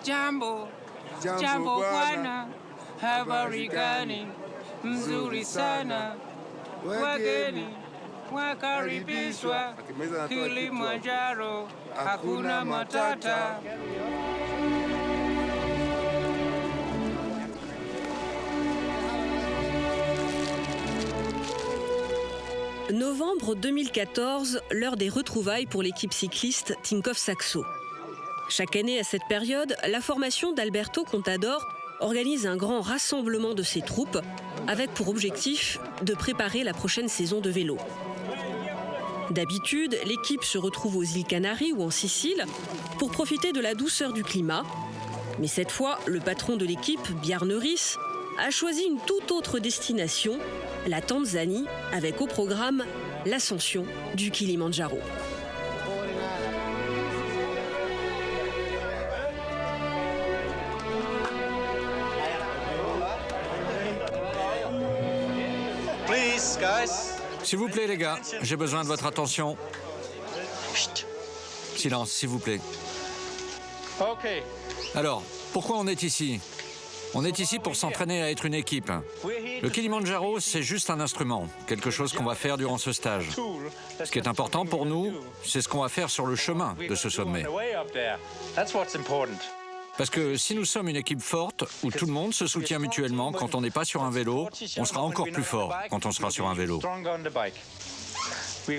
Jambo, jambo bwana, habari gani? Mzuri sana, wageni wakaribishwa Kilimanjaro, hakuna matata. Novembre 2014, l'heure des retrouvailles pour l'équipe cycliste Tinkoff Saxo. Chaque année à cette période, la formation d'Alberto Contador organise un grand rassemblement de ses troupes avec pour objectif de préparer la prochaine saison de vélo. D'habitude, l'équipe se retrouve aux îles Canaries ou en Sicile pour profiter de la douceur du climat. Mais cette fois, le patron de l'équipe, Bjarne Riis, a choisi une toute autre destination, la Tanzanie, avec au programme l'ascension du Kilimandjaro. Please, guys. S'il vous plaît, les gars, j'ai besoin de votre attention. Chut. Silence, s'il vous plaît. OK. Alors, pourquoi on est ici ? On est ici pour s'entraîner à être une équipe. Le Kilimandjaro, c'est juste un instrument, quelque chose qu'on va faire durant ce stage. Ce qui est important pour nous, c'est ce qu'on va faire sur le chemin de ce sommet. Parce que si nous sommes une équipe forte, où tout le monde se soutient mutuellement quand on n'est pas sur un vélo, on sera encore plus fort quand on sera sur un vélo.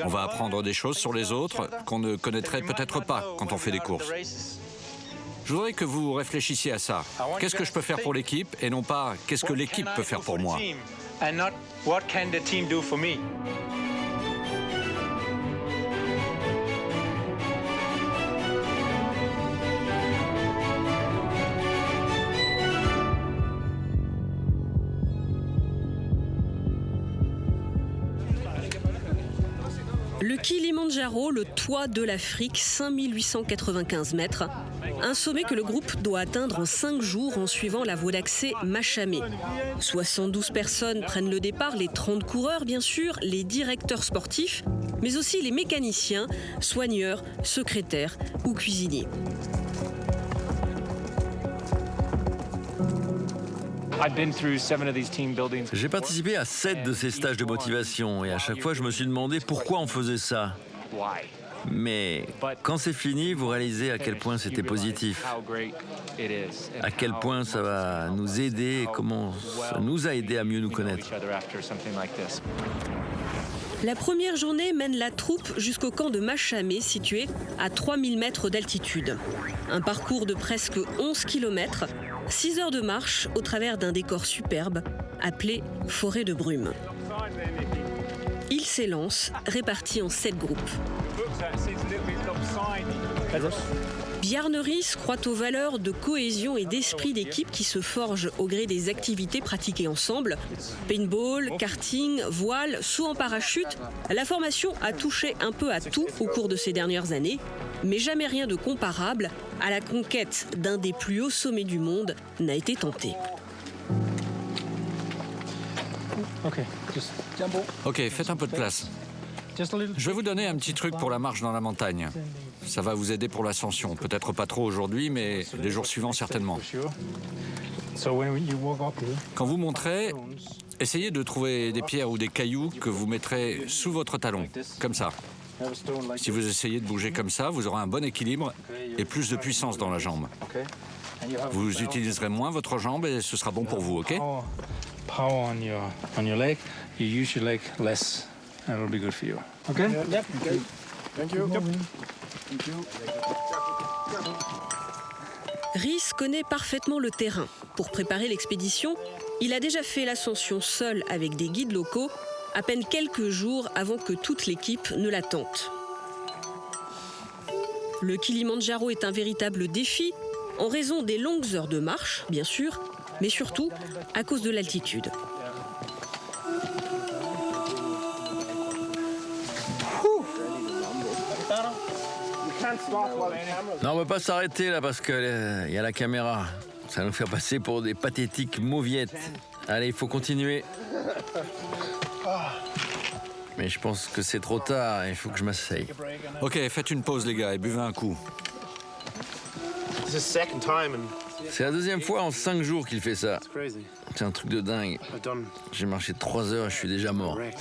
On va apprendre des choses sur les autres qu'on ne connaîtrait peut-être pas quand on fait des courses. Je voudrais que vous réfléchissiez à ça. Qu'est-ce que je peux faire pour l'équipe et non pas qu'est-ce que l'équipe peut faire pour moi. Le Kilimandjaro, le toit de l'Afrique, 5895 mètres. Un sommet que le groupe doit atteindre en 5 jours en suivant la voie d'accès Machamé. 72 personnes prennent le départ, les 30 coureurs bien sûr, les directeurs sportifs, mais aussi les mécaniciens, soigneurs, secrétaires ou cuisiniers. J'ai participé à 7 de ces stages de motivation et à chaque fois je me suis demandé pourquoi on faisait ça. Mais quand c'est fini, vous réalisez à quel point c'était positif, à quel point ça va nous aider et comment ça nous a aidé à mieux nous connaître. La première journée mène la troupe jusqu'au camp de Machamé, situé à 3000 mètres d'altitude. Un parcours de presque 11 km, 6 heures de marche au travers d'un décor superbe, appelé Forêt de Brume. Ils s'élancent, répartis en 7 groupes. Bjarne Riis croit aux valeurs de cohésion et d'esprit d'équipe qui se forgent au gré des activités pratiquées ensemble. Paintball, karting, voile, saut en parachute. La formation a touché un peu à tout au cours de ces dernières années, mais jamais rien de comparable à la conquête d'un des plus hauts sommets du monde n'a été tenté. Ok, faites un peu de place. Je vais vous donner un petit truc pour la marche dans la montagne. Ça va vous aider pour l'ascension. Peut-être pas trop aujourd'hui, mais les jours suivants certainement. Quand vous monterez, essayez de trouver des pierres ou des cailloux que vous mettrez sous votre talon, comme ça. Si vous essayez de bouger comme ça, vous aurez un bon équilibre et plus de puissance dans la jambe. Vous utiliserez moins votre jambe et ce sera bon pour vous, ok ? Power on your leg, you use your leg less, and it'll be good for you. Okay? Yep. Okay. Thank you. Yep. Thank you. Riis connaît parfaitement le terrain. Pour préparer l'expédition, il a déjà fait l'ascension seul avec des guides locaux, à peine quelques jours avant que toute l'équipe ne la tente. Le Kilimandjaro est un véritable défi, en raison des longues heures de marche, bien sûr, mais surtout à cause de l'altitude. Non, on ne va pas s'arrêter là parce qu'il y a la caméra. Ça va nous faire passer pour des pathétiques mauviettes. Allez, il faut continuer. Mais je pense que c'est trop tard, il faut que je m'asseye. Ok, faites une pause les gars et buvez un coup. This is second time and C'est la deuxième fois en 5 jours qu'il fait ça. it's crazy. C'est un truc de dingue. I've done J'ai marché 3 heures et je suis déjà mort. wrecked.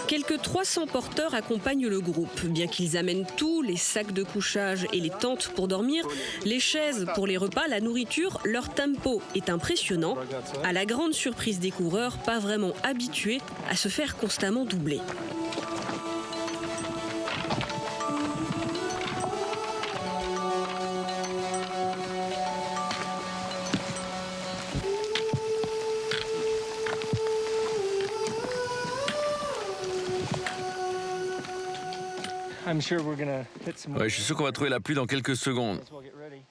Quelques 300 porteurs accompagnent le groupe. Bien qu'ils amènent tout, les sacs de couchage et les tentes pour dormir, les chaises pour les repas, la nourriture, leur tempo est impressionnant. À la grande surprise des coureurs, pas vraiment habitués à se faire constamment doubler. I'm sure we're gonna hit some more. Ouais, je suis sûr qu'on va trouver la pluie dans quelques secondes. We'll get ready.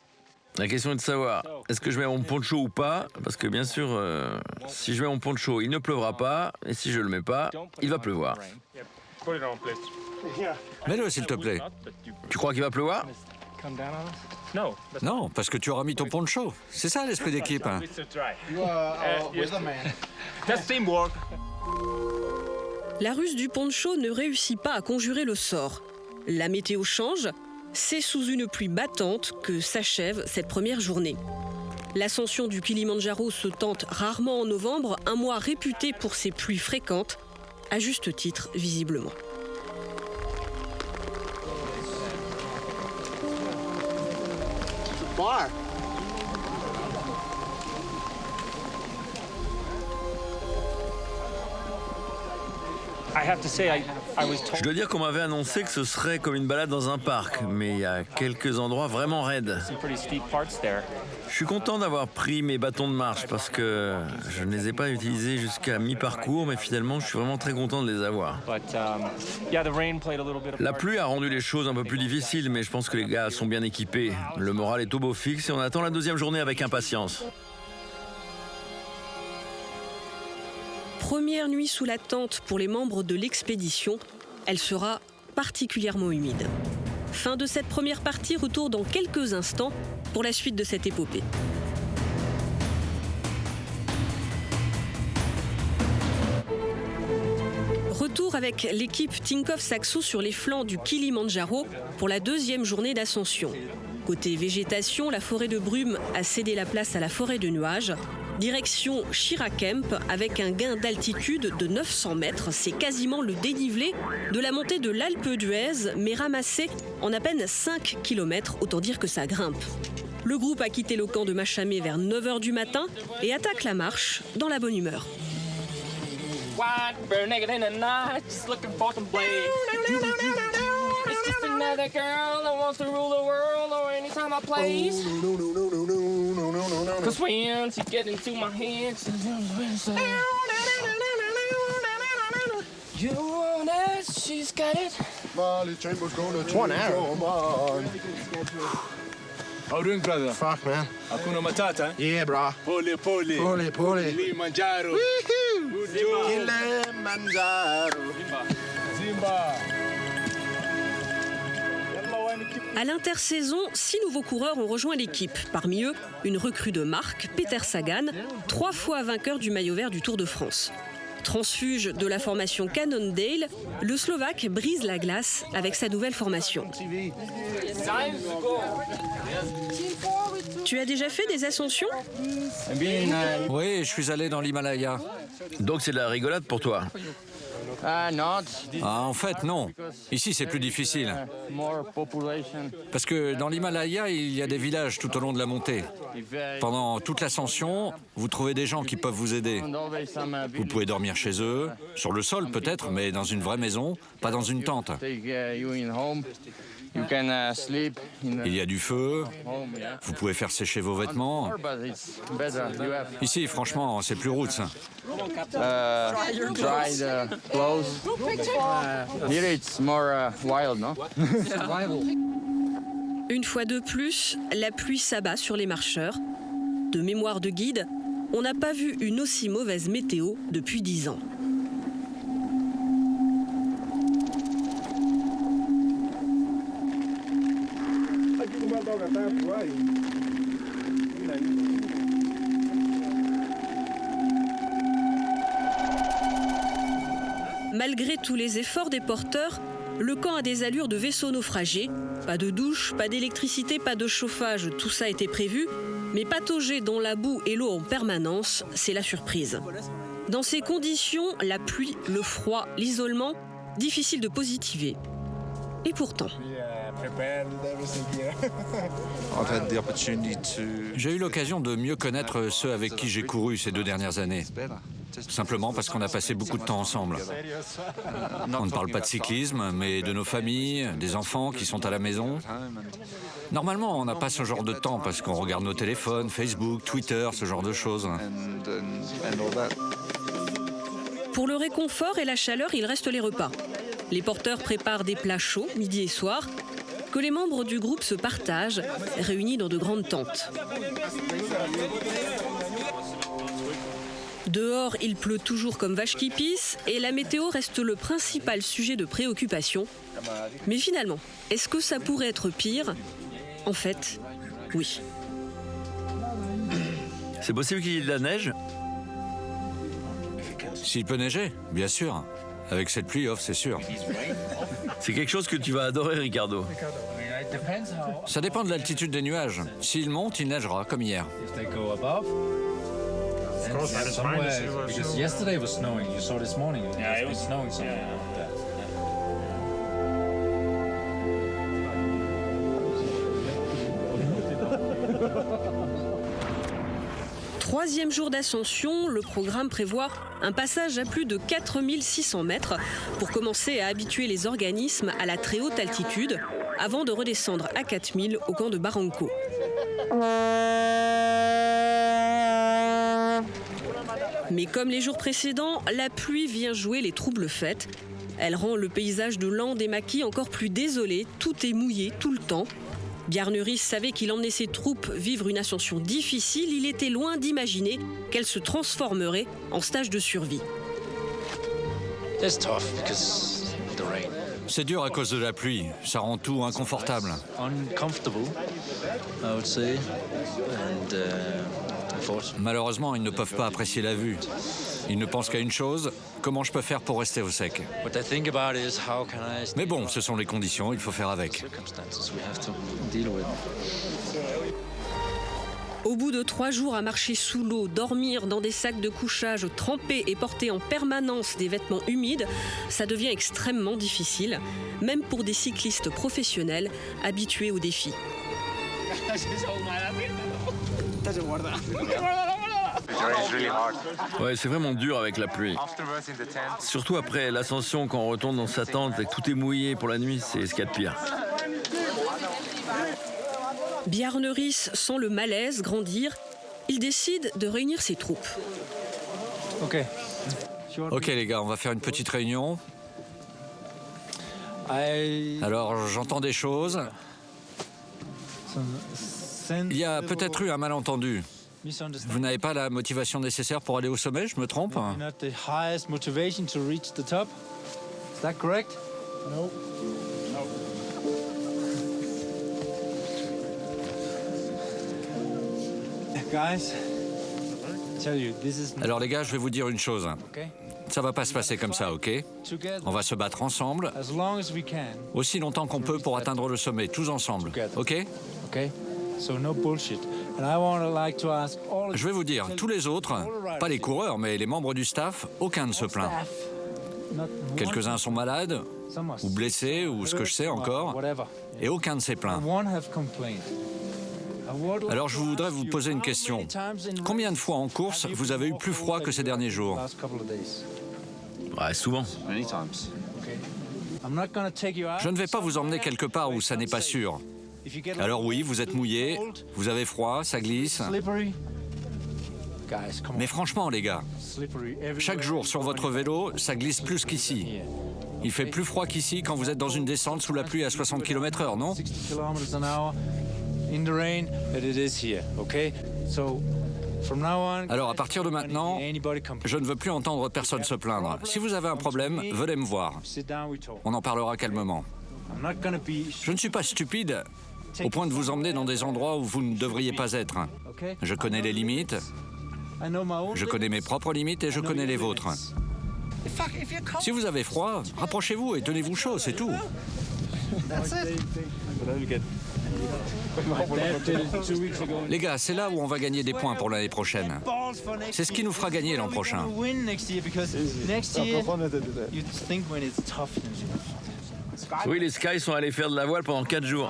La question est de savoir, est-ce que je mets mon poncho ou pas? Parce que bien sûr, si je mets mon poncho, il ne pleuvra pas. Et si je le mets pas, il va pleuvoir. Put it on, please. Mets-le, s'il te plaît. Tu crois qu'il va pleuvoir? Come down on us. No, that's Non, parce que tu auras mis ton poncho. C'est ça l'esprit d'équipe. Hein. it's a try. Yes. That's teamwork. La ruse du poncho ne réussit pas à conjurer le sort. La météo change, c'est sous une pluie battante que s'achève cette première journée. L'ascension du Kilimandjaro se tente rarement en novembre, un mois réputé pour ses pluies fréquentes, à juste titre visiblement. I have to say, I was Je told dois dire qu'on m'avait annoncé que ce serait comme une balade dans un parc, mais il y a quelques endroits vraiment raides. some pretty steep parts there. Je suis content d'avoir pris mes bâtons de marche parce que je ne les ai pas utilisés jusqu'à mi-parcours, mais finalement je suis vraiment très content de les avoir. But yeah, the rain played a little bit of La part. pluie a rendu les choses un peu plus difficiles, mais je pense que les gars sont bien équipés. Le moral est au beau fixe et on attend la deuxième journée avec impatience. Première nuit sous la tente pour les membres de l'expédition, elle sera particulièrement humide. Fin de cette première partie, retour dans quelques instants pour la suite de cette épopée. Retour avec l'équipe Tinkoff Saxo sur les flancs du Kilimandjaro pour la deuxième journée d'ascension. Côté végétation, la forêt de brume a cédé la place à la forêt de nuages. Direction Shirakemp avec un gain d'altitude de 900 mètres. C'est quasiment le dénivelé de la montée de l'Alpe d'Huez, mais ramassé en à peine 5 km, autant dire que ça grimpe. Le groupe a quitté le camp de Machamé vers 9h du matin et attaque la marche dans la bonne humeur. White, bare naked in the night, just looking for some blade. It's just another girl that wants to rule the world or anytime I place. Cause when she get into my head, you want it, she's got it. 1 hour. How doing, brother? Fuck, man. Hakuna Matata. Yeah, bro. Pole, pole. Pole, pole. Kilimanjaro. Good job. Kilimanjaro. Zimba. À l'intersaison, 6 nouveaux coureurs ont rejoint l'équipe. Parmi eux, une recrue de marque, Peter Sagan, 3 fois vainqueur du maillot vert du Tour de France. Transfuge de la formation Cannondale, le Slovaque brise la glace avec sa nouvelle formation. Tu as déjà fait des ascensions? Oui, je suis allé dans l'Himalaya. Donc c'est de la rigolade pour toi. Ah, en fait, non. Ici, c'est plus difficile. Parce que dans l'Himalaya, il y a des villages tout au long de la montée. Pendant toute l'ascension, vous trouvez des gens qui peuvent vous aider. Vous pouvez dormir chez eux, sur le sol peut-être, mais dans une vraie maison, pas dans une tente. Il y a du feu, vous pouvez faire sécher vos vêtements. Ici, franchement, c'est plus roots. Dry the clothes. Here it's more wild, no? Une fois de plus, la pluie s'abat sur les marcheurs. De mémoire de guide, on n'a pas vu une aussi mauvaise météo depuis 10 ans. Malgré tous les efforts des porteurs, le camp a des allures de vaisseau naufragé. Pas de douche, pas d'électricité, pas de chauffage, tout ça était prévu. Mais patauger dans la boue et l'eau en permanence, c'est la surprise. Dans ces conditions, la pluie, le froid, l'isolement, difficile de positiver. Et pourtant... J'ai eu l'occasion de mieux connaître ceux avec qui j'ai couru ces 2 dernières années. Simplement parce qu'on a passé beaucoup de temps ensemble. On ne parle pas de cyclisme, mais de nos familles, des enfants qui sont à la maison. Normalement, on n'a pas ce genre de temps parce qu'on regarde nos téléphones, Facebook, Twitter, ce genre de choses. Pour le réconfort et la chaleur, il reste les repas. Les porteurs préparent des plats chauds, midi et soir, que les membres du groupe se partagent, réunis dans de grandes tentes. Dehors, il pleut toujours comme vache qui pisse et la météo reste le principal sujet de préoccupation. Mais finalement, est-ce que ça pourrait être pire ? En fait, oui. C'est possible qu'il y ait de la neige? S'il peut neiger, bien sûr. Avec cette pluie off, c'est sûr. C'est quelque chose que tu vas adorer, Ricardo. Ça dépend de l'altitude des nuages. S'il monte, il neigera, comme hier. Because yesterday was snowing. You saw this morning. Yeah, it was snowing somewhere. Troisième jour d'ascension, le programme prévoit un passage à plus de 4600 mètres pour commencer à habituer les organismes à la très haute altitude avant de redescendre à 4000 au camp de Barranco. Mais comme les jours précédents, la pluie vient jouer les troubles fêtes. Elle rend le paysage de Landes et Maquis encore plus désolé, tout est mouillé tout le temps. Bjarne savait qu'il emmenait ses troupes vivre une ascension difficile, il était loin d'imaginer qu'elle se transformerait en stage de survie. C'est dur à cause de la pluie, ça rend tout inconfortable. Malheureusement, ils ne peuvent pas apprécier la vue. Ils ne pensent qu'à une chose, comment je peux faire pour rester au sec. Mais bon, ce sont les conditions, il faut faire avec. Au bout de 3 jours à marcher sous l'eau, dormir dans des sacs de couchage trempés et porter en permanence des vêtements humides, ça devient extrêmement difficile, même pour des cyclistes professionnels habitués au défi. Ouais, c'est vraiment dur avec la pluie. Surtout après l'ascension, quand on retourne dans sa tente et que tout est mouillé pour la nuit, c'est ce qu'il y a de pire. Bjarne Riis sent le malaise grandir. Il décide de réunir ses troupes. Ok les gars, on va faire une petite réunion. Alors j'entends des choses. Il y a peut-être eu un malentendu. Vous n'avez pas la motivation nécessaire pour aller au sommet, je me trompe? Alors les gars, je vais vous dire une chose. Ça va pas se passer comme ça, ok? On va se battre ensemble, aussi longtemps qu'on peut pour atteindre le sommet, tous ensemble, ok? Je vais vous dire, tous les autres, pas les coureurs, mais les membres du staff, aucun ne se plaint. Quelques-uns sont malades, ou blessés, ou ce que je sais encore, et aucun ne s'est plaint. Alors je voudrais vous poser une question. Combien de fois en course vous avez eu plus froid que ces derniers jours? Ouais, souvent. Je ne vais pas vous emmener quelque part où ça n'est pas sûr. Alors oui, vous êtes mouillé, vous avez froid, ça glisse. Mais franchement les gars, chaque jour sur votre vélo, ça glisse plus qu'ici. Il fait plus froid qu'ici quand vous êtes dans une descente sous la pluie à 60 km/h, non? Alors à partir de maintenant, je ne veux plus entendre personne se plaindre. Si vous avez un problème, venez me voir. On en parlera calmement. Je ne suis pas stupide au point de vous emmener dans des endroits où vous ne devriez pas être. Je connais les limites, je connais mes propres limites et je connais les vôtres. Si vous avez froid, rapprochez-vous et tenez-vous chaud, c'est tout. Les gars, c'est là où on va gagner des points pour l'année prochaine. C'est ce qui nous fera gagner l'an prochain. Oui, les Sky sont allés faire de la voile pendant 4 jours.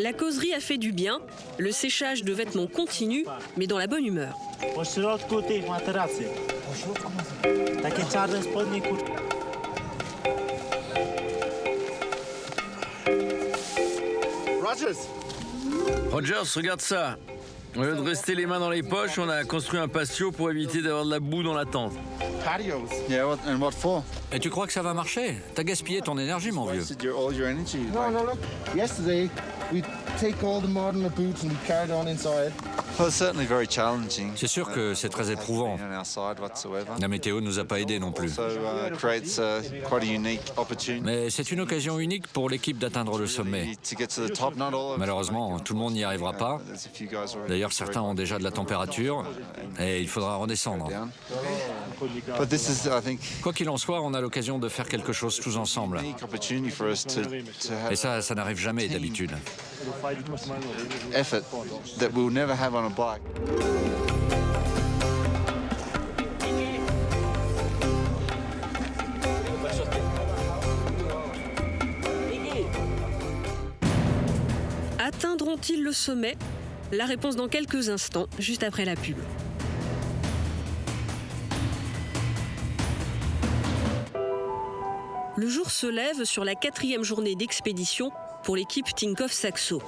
La causerie a fait du bien, le séchage de vêtements continue, mais dans la bonne humeur. Rogers, regarde ça. Au lieu de rester les mains dans les poches, on a construit un patio pour éviter d'avoir de la boue dans la tente. Patios. Yeah, and what for? Et tu crois que ça va marcher? T'as gaspillé ton énergie, mon vieux. All your energy. No, look. Yesterday, we take all the mud in the boots and we carried on inside. Well, it's certainly very challenging. C'est sûr que c'est très éprouvant. On our side whatsoever. La météo ne nous a pas aidés non plus. So creates quite a unique opportunity. Mais c'est une occasion unique pour l'équipe d'atteindre le sommet. To get to the top, not all of Malheureusement, tout le monde n'y arrivera pas. There's a few guys already. D'ailleurs, certains ont déjà de la température et il faudra redescendre. But this is, I think, Quoi qu'il en soit, on a l'occasion de faire quelque chose tous ensemble. a unique opportunity for us to have Et ça n'arrive jamais d'habitude. effort that we'll never have on a bike. Atteindront-ils le sommet? La réponse dans quelques instants, juste après la pub. Le jour se lève sur la 4e journée d'expédition pour l'équipe Tinkoff Saxo.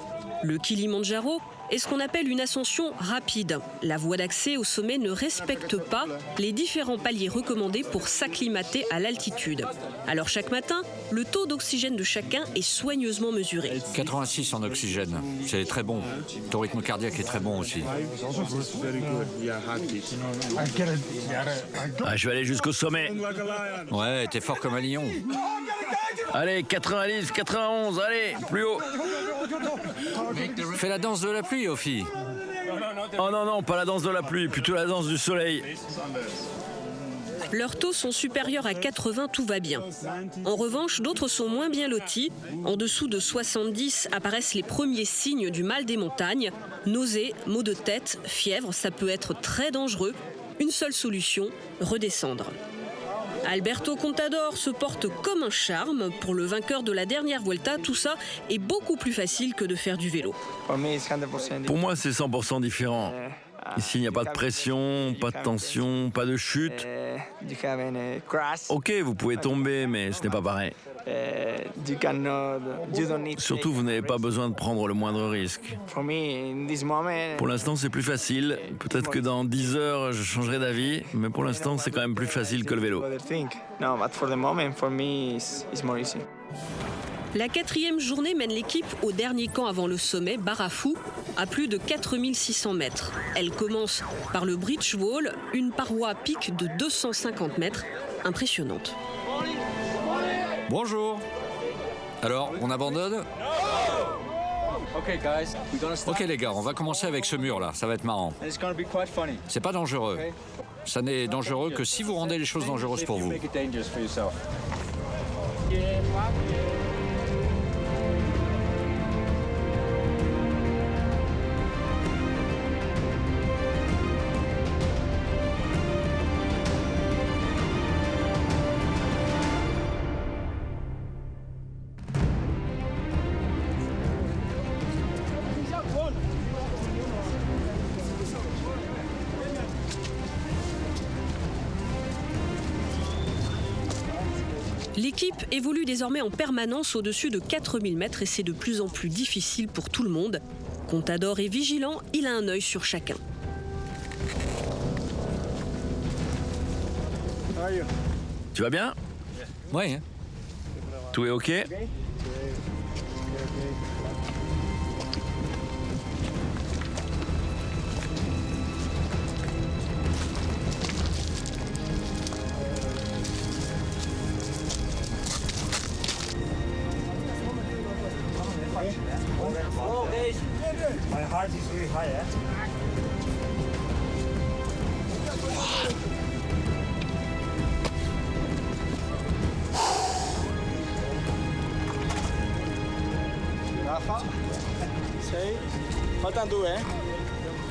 Le Kilimandjaro est ce qu'on appelle une ascension rapide. La voie d'accès au sommet ne respecte pas les différents paliers recommandés pour s'acclimater à l'altitude. Alors chaque matin, le taux d'oxygène de chacun est soigneusement mesuré. 86 en oxygène, c'est très bon. Ton rythme cardiaque est très bon aussi. Ah, je vais aller jusqu'au sommet. Ouais, t'es fort comme un lion. Allez, 90, 91, allez, plus haut. Fais la danse de la pluie, Ophi. Oh non, non, pas la danse de la pluie, plutôt la danse du soleil. Leurs taux sont supérieurs à 80, tout va bien. En revanche, d'autres sont moins bien lotis. En dessous de 70 apparaissent les premiers signes du mal des montagnes. Nausées, maux de tête, fièvre, ça peut être très dangereux. Une seule solution, redescendre. Alberto Contador se porte comme un charme. Pour le vainqueur de la dernière Vuelta, tout ça est beaucoup plus facile que de faire du vélo. Pour moi, c'est 100% différent. Ici, il n'y a pas de pression, pas de tension, pas de chute. Ok, vous pouvez tomber, mais ce n'est pas pareil. Surtout, vous n'avez pas besoin de prendre le moindre risque. Pour l'instant, c'est plus facile. Peut-être que dans 10 heures, je changerai d'avis, mais pour l'instant, c'est quand même plus facile que le vélo. La 4e journée mène l'équipe au dernier camp avant le sommet, Barafou, à plus de 4600 mètres. Elle commence par le Bridge Wall, une paroi à pic de 250 mètres, impressionnante. Bonjour. Alors, on abandonne? Ok les gars, on va commencer avec ce mur là, ça va être marrant. C'est pas dangereux. Ça n'est dangereux que si vous rendez les choses dangereuses pour vous. L'équipe évolue désormais en permanence au-dessus de 4000 mètres et c'est de plus en plus difficile pour tout le monde. Contador est vigilant, il a un œil sur chacun. Tu vas bien? Ouais. Tout est ok?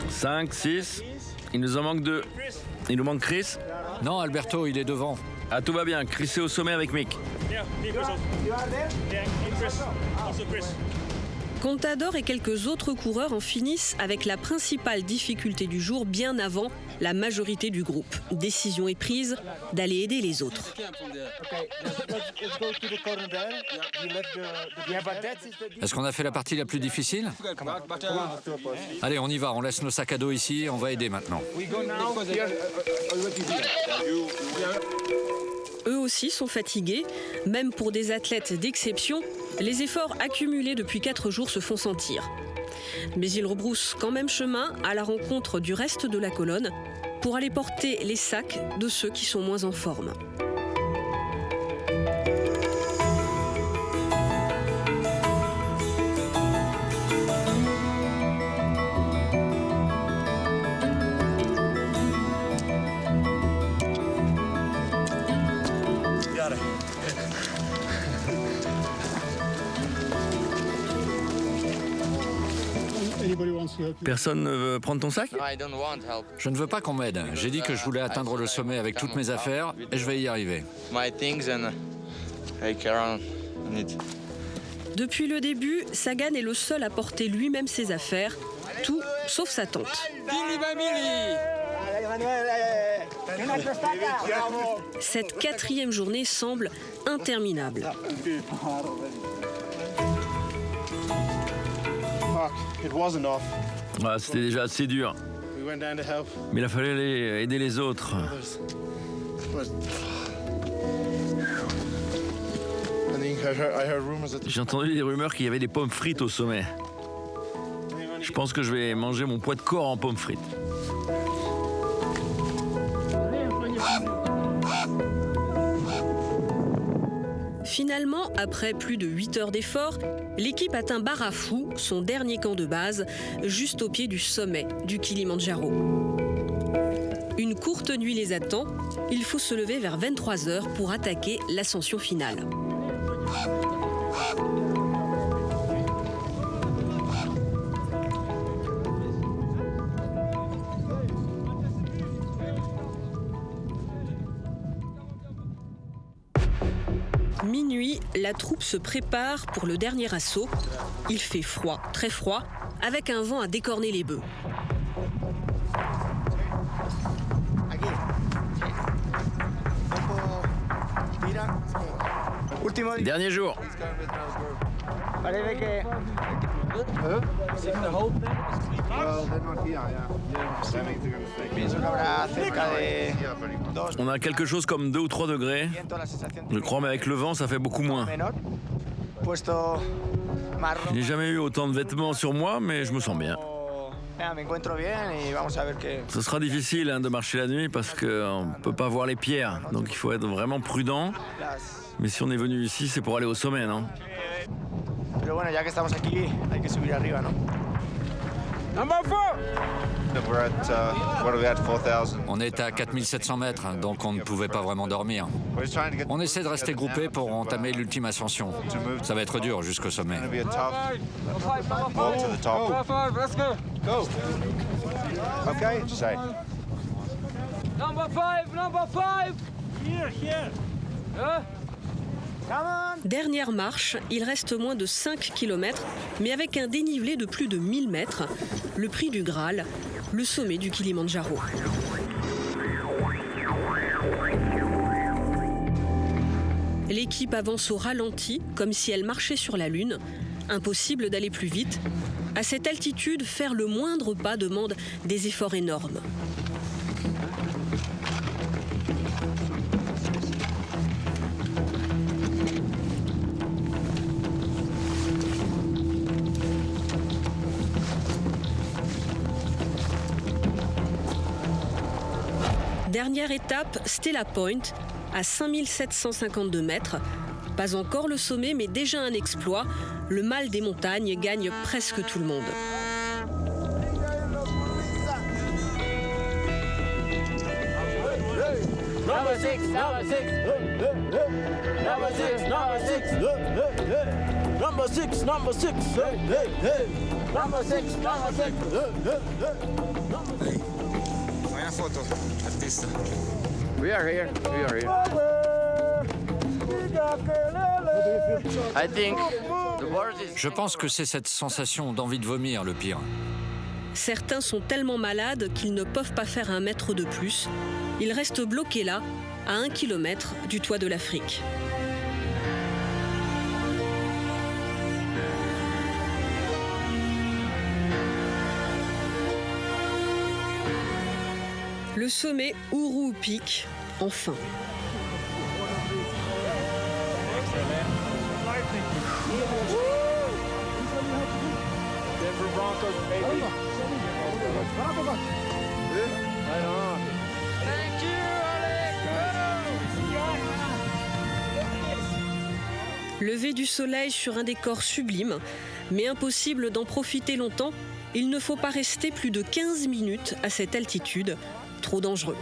5, 6. Il nous en manque 2. Il nous manque Chris. Non, Alberto, il est devant. Ah, tout va bien. Chris est au sommet avec Mick. Contador et quelques autres coureurs en finissent avec la principale difficulté du jour bien avant la majorité du groupe. Décision est prise d'aller aider les autres. Est-ce qu'on a fait la partie la plus difficile? Allez, on y va. On laisse nos sacs à dos ici. On va aider maintenant. Eux aussi sont fatigués. Même pour des athlètes d'exception, les efforts accumulés depuis 4 jours se font sentir. Mais ils rebroussent quand même chemin à la rencontre du reste de la colonne pour aller porter les sacs de ceux qui sont moins en forme. Personne ne veut prendre ton sac? Je ne veux pas qu'on m'aide. J'ai dit que je voulais atteindre le sommet avec toutes mes affaires et je vais y arriver. Depuis le début, Sagan est le seul à porter lui-même ses affaires, tout sauf sa tente. Cette 4e journée semble interminable. Ah, c'était déjà assez dur. Mais il a fallu aller aider les autres. J'ai entendu des rumeurs qu'il y avait des pommes frites au sommet. Je pense que je vais manger mon poids de corps en pommes frites. Finalement, après plus de 8 heures d'efforts, l'équipe atteint Barafou, son dernier camp de base, juste au pied du sommet du Kilimandjaro. Une courte nuit les attend. Il faut se lever vers 23h pour attaquer l'ascension finale. Minuit, la troupe se prépare pour le dernier assaut. Il fait froid, très froid, avec un vent à décorner les bœufs. Dernier jour. On a quelque chose comme 2 ou 3 degrés. Je crois, mais avec le vent, ça fait beaucoup moins. Je n'ai jamais eu autant de vêtements sur moi, mais je me sens bien. Ce sera difficile de marcher la nuit parce qu'on ne peut pas voir les pierres. Donc il faut être vraiment prudent. Mais si on est venu ici, c'est pour aller au sommet, non? On est à 4700 mètres, donc on ne pouvait pas vraiment dormir. On essaie de rester groupés pour entamer l'ultime ascension. Ça va être dur jusqu'au sommet. Dernière marche, il reste moins de 5 km, mais avec un dénivelé de plus de 1000 mètres, le prix du Graal, le sommet du Kilimandjaro. L'équipe avance au ralenti, comme si elle marchait sur la Lune. Impossible d'aller plus vite. À cette altitude, faire le moindre pas demande des efforts énormes. Dernière étape, Stella Point, à 5752 mètres. Pas encore le sommet, mais déjà un exploit. Le mal des montagnes gagne presque tout le monde. six, number six. Hey, hey, hey. Number six, number six. Hey, hey. Una foto, artista. We are here. We are here. I think the world is... Je pense que c'est cette sensation d'envie de vomir le pire. Certains sont tellement malades qu'ils ne peuvent pas faire 1 mètre de plus. Ils restent bloqués là, à 1 kilomètre du toit de l'Afrique. Le sommet Uhuru Peak, enfin. Denver Broncos, baby. Right on. Thank you, Alex. Lever du soleil sur un décor sublime, mais impossible d'en profiter longtemps. Il ne faut pas rester plus de 15 minutes à cette altitude. Trop dangereux.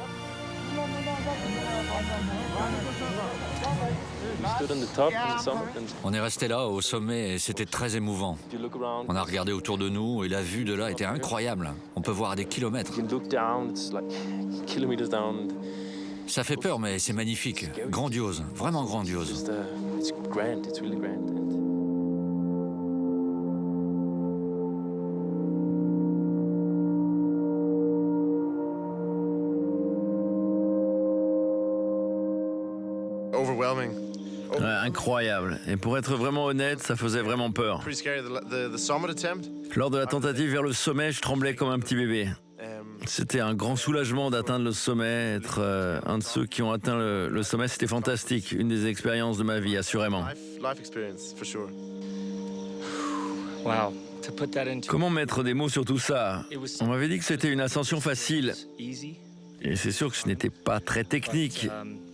On est resté là au sommet et c'était très émouvant. On a regardé autour de nous et la vue de là était incroyable. On peut voir à des kilomètres. Ça fait peur mais c'est magnifique, grandiose, vraiment grandiose. Overwhelming. Ouais, incroyable. Et pour être vraiment honnête, ça faisait vraiment peur. Pretty scary. The summit attempt. Lors de la tentative vers le sommet, je tremblais comme un petit bébé. C'était un grand soulagement d'atteindre le sommet. Être un de ceux qui ont atteint le sommet, c'était fantastique. Une des expériences de ma vie, assurément. Life experience, for sure. Wow. To put that into... Comment mettre des mots sur tout ça? On m'avait dit que c'était une ascension facile. Et c'est sûr que ce n'était pas très technique.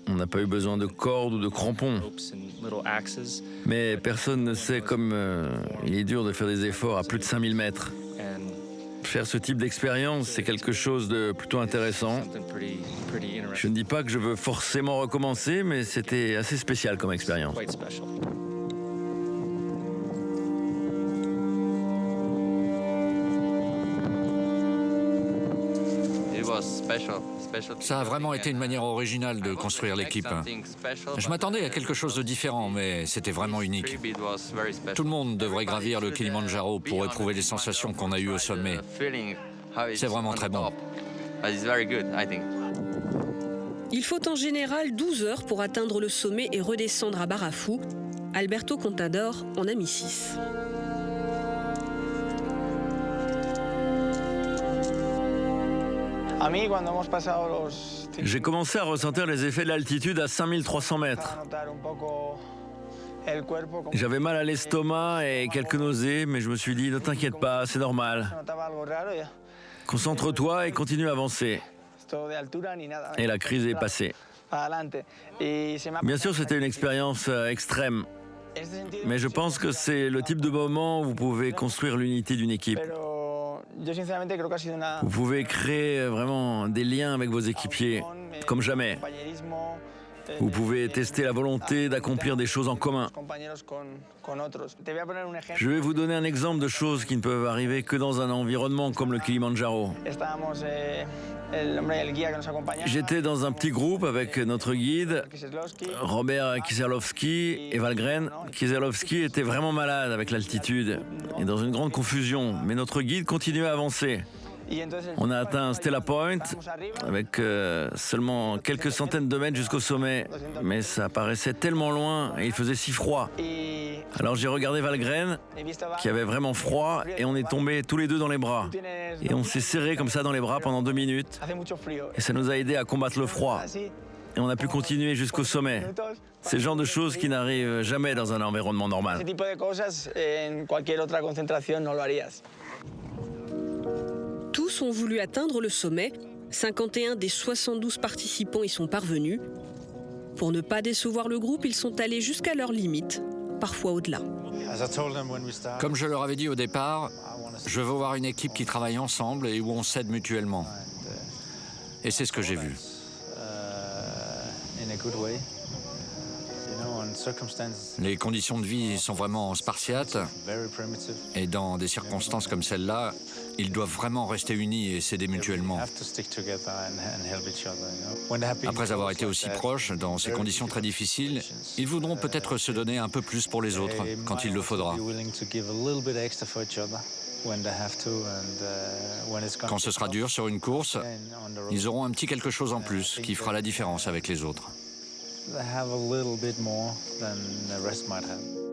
On n'a pas eu besoin de cordes ou de crampons. Mais personne ne sait comme il est dur de faire des efforts à plus de 5000 mètres. Faire ce type d'expérience, c'est quelque chose de plutôt intéressant. Je ne dis pas que je veux forcément recommencer, mais c'était assez spécial comme expérience. Ça a vraiment été une manière originale de construire l'équipe. Je m'attendais à quelque chose de différent, mais c'était vraiment unique. Tout le monde devrait gravir le Kilimandjaro pour éprouver les sensations qu'on a eues au sommet. C'est vraiment très bon. Il faut en général 12 heures pour atteindre le sommet et redescendre à Barafou. Alberto Contador en a mis 6. J'ai commencé à ressentir les effets de l'altitude à 5300 mètres. J'avais mal à l'estomac et quelques nausées, mais je me suis dit, ne t'inquiète pas, c'est normal. Concentre-toi et continue à avancer. Et la crise est passée. Bien sûr, c'était une expérience extrême. Mais je pense que c'est le type de moment où vous pouvez construire l'unité d'une équipe. Vous pouvez créer vraiment des liens avec vos équipiers, comme jamais. Vous pouvez tester la volonté d'accomplir des choses en commun. Je vais vous donner un exemple de choses qui ne peuvent arriver que dans un environnement comme le Kilimandjaro. J'étais dans un petit groupe avec notre guide, Robert Kieselowski et Valgren. Kieselowski était vraiment malade avec l'altitude et dans une grande confusion, mais notre guide continuait à avancer. On a atteint Stella Point avec seulement quelques centaines de mètres jusqu'au sommet, mais ça paraissait tellement loin et il faisait si froid. Alors j'ai regardé Valgren, qui avait vraiment froid, et on est tombés tous les deux dans les bras. Et on s'est serrés comme ça dans les bras pendant 2 minutes, et ça nous a aidés à combattre le froid. Et on a pu continuer jusqu'au sommet. C'est le genre de choses qui n'arrivent jamais dans un environnement normal. Tous ont voulu atteindre le sommet. 51 des 72 participants y sont parvenus. Pour ne pas décevoir le groupe, ils sont allés jusqu'à leurs limites, parfois au-delà. Comme je leur avais dit au départ, je veux voir une équipe qui travaille ensemble et où on s'aide mutuellement. Et c'est ce que j'ai vu. Les conditions de vie sont vraiment spartiates et dans des circonstances comme celle-là, ils doivent vraiment rester unis et s'aider mutuellement. Après avoir été aussi proches dans ces conditions très difficiles, ils voudront peut-être se donner un peu plus pour les autres quand il le faudra. Quand ce sera dur sur une course, ils auront un petit quelque chose en plus qui fera la différence avec les autres. They have a little bit more than the rest might have.